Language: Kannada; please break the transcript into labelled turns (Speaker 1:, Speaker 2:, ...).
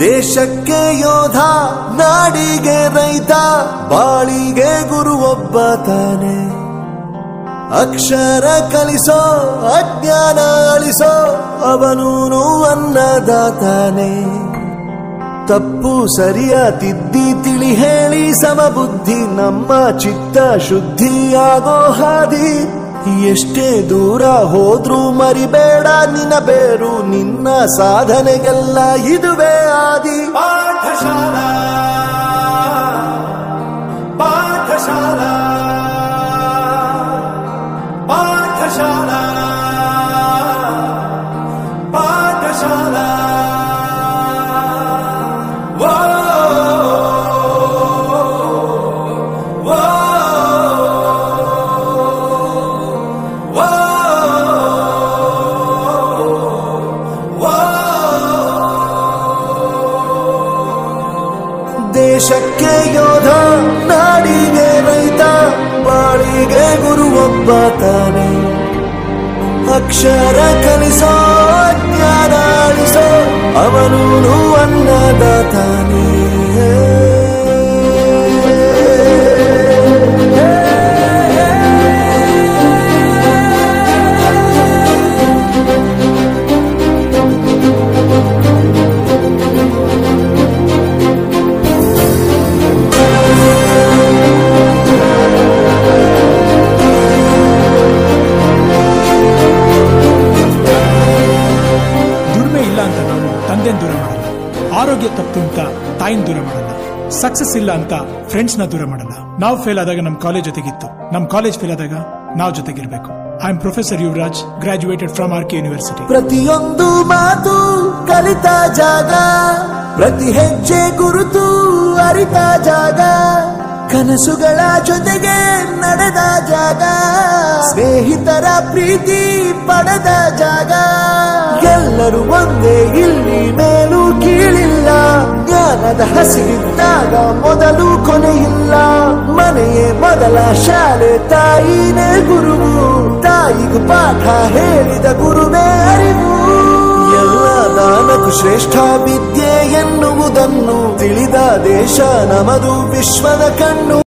Speaker 1: ದೇಶಕ್ಕೆ ಯೋಧ, ನಾಡಿಗೆ ರೈತ, ಬಾಳಿಗೆ ಗುರು ಒಬ್ಬ ತಾನೆ. ಅಕ್ಷರ ಕಲಿಸೋ, ಅಜ್ಞಾನ ಅಳಿಸೋ, ಅವನೂನು ಅನ್ನದಾತಾನೆ. ತಪ್ಪು ಸರಿಯ ತಿದ್ದಿ ತಿಳಿ ಹೇಳಿ ಸಮಬುದ್ಧಿ, ನಮ್ಮ ಚಿತ್ತ ಶುದ್ಧಿಯಾಗೋ ಹಾದಿ. ಎಷ್ಟೇ ದೂರ ಹೋದ್ರೂ ಮರಿಬೇಡ ನಿನ್ನ ಬೇರು, ನಿನ್ನ ಸಾಧನೆಗೆಲ್ಲ ಇದುವೇ ಆದಿ.
Speaker 2: ಪಾಠಶಾಲಾ ಪಾಠಶಾಲಾ ಪಾಠಶಾಲಾ ಪಾಠಶಾಲಾ.
Speaker 1: ದೇಶಕ್ಕೆ ಯೋಧ, ನಾಡಿಗೆ ರೈತ, ಬಾಳಿಗೆ ಗುರು ಒಬ್ಬ ತಾನೆ. ಅಕ್ಷರ ಕಲಿಸೋ, ಜ್ಞಾನ ಅಳಿಸೋ, ಅವನೂನು ಅನ್ನದಾತಾನೆ.
Speaker 3: ದೂರ ಮಾಡಲ್ಲ, ಆರೋಗ್ಯ ತಪ್ಪು ಅಂತ ತಾಯಿನ ದೂರ ಮಾಡಲ್ಲ, ಸಕ್ಸಸ್ ಇಲ್ಲ ಅಂತ ಫ್ರೆಂಡ್ಸ್ ನ ದೂರ ಮಾಡಲ್ಲ. ನಾವು ಫೇಲ್ ಆದಾಗ ನಮ್ ಕಾಲೇಜ್ ಜೊತೆಗಿತ್ತು, ನಮ್ ಕಾಲೇಜ್ ಫೇಲ್ ಆದಾಗ ನಾವು ಜೊತೆಗಿರ್ಬೇಕು. I am professor Yuvraj, graduated from R K university.
Speaker 1: ಪ್ರತಿಯೊಂದು ಮಾತು ಕಲಿತ ಜಾಗ, ಪ್ರತಿ ಹೆಜ್ಜೆ ಗುರುತು ಅರಿತ ಜಾಗ, ಕನಸುಗಳ ಜೊತೆಗೆ ನಡೆದ ಜಾಗ, ಸ್ನೇಹಿತರ ಪ್ರೀತಿ ಪಡೆದ ಜಾಗ. ಎಲ್ಲರೂ ಒಂದೇ, ಇಲ್ಲಿ ಮೇಲೂ ಕೀಳಿಲ್ಲ, ಜ್ಞಾನದ ಹಸಿವಿದ್ದಾಗ ಮೊದಲು ಕೊನೆಯಿಲ್ಲ. ಮನೆಯೇ ಮೊದಲ ಶಾಲೆ, ತಾಯಿನೇ ಗುರುವು, ತಾಯಿಗೂ ಪಾಠ ಹೇಳಿದ ಗುರುವೇ ಅರಿವು. ಎಲ್ಲ ದಾನಕ್ಕೂ ಶ್ರೇಷ್ಠ ವಿದ್ಯೆ ಎನ್ನುವುದನ್ನು ತಿಳಿದ ದೇಶ ನಮದು, ವಿಶ್ವದ ಕಣ್ಣು.